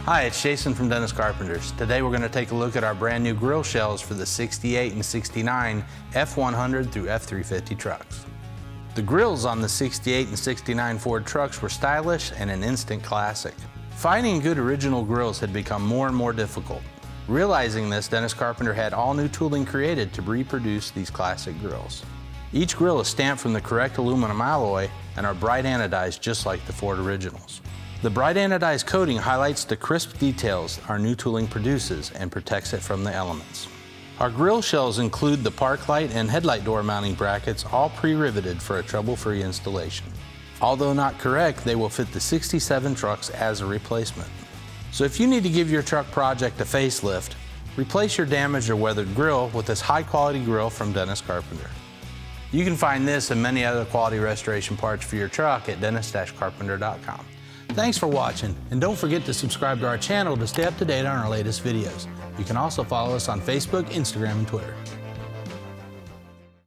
Hi, it's Jason from Dennis Carpenters. Today we're going to take a look at our brand new grille shells for the 68 and 69 F100 through F350 trucks. The grills on the 68 and 69 Ford trucks were stylish and an instant classic. Finding good original grills had become more and more difficult. Realizing this, Dennis Carpenter had all new tooling created to reproduce these classic grills. Each grill is stamped from the correct aluminum alloy and are bright anodized just like the Ford originals. The bright anodized coating highlights the crisp details our new tooling produces and protects it from the elements. Our grille shells include the park light and headlight door mounting brackets, all pre-riveted for a trouble-free installation. Although not correct, they will fit the 67 trucks as a replacement. So if you need to give your truck project a facelift, replace your damaged or weathered grill with this high-quality grill from Dennis Carpenter. You can find this and many other quality restoration parts for your truck at dennis-carpenter.com. Thanks for watching, and don't forget to subscribe to our channel to stay up to date on our latest videos. You can also follow us on Facebook, Instagram, and Twitter.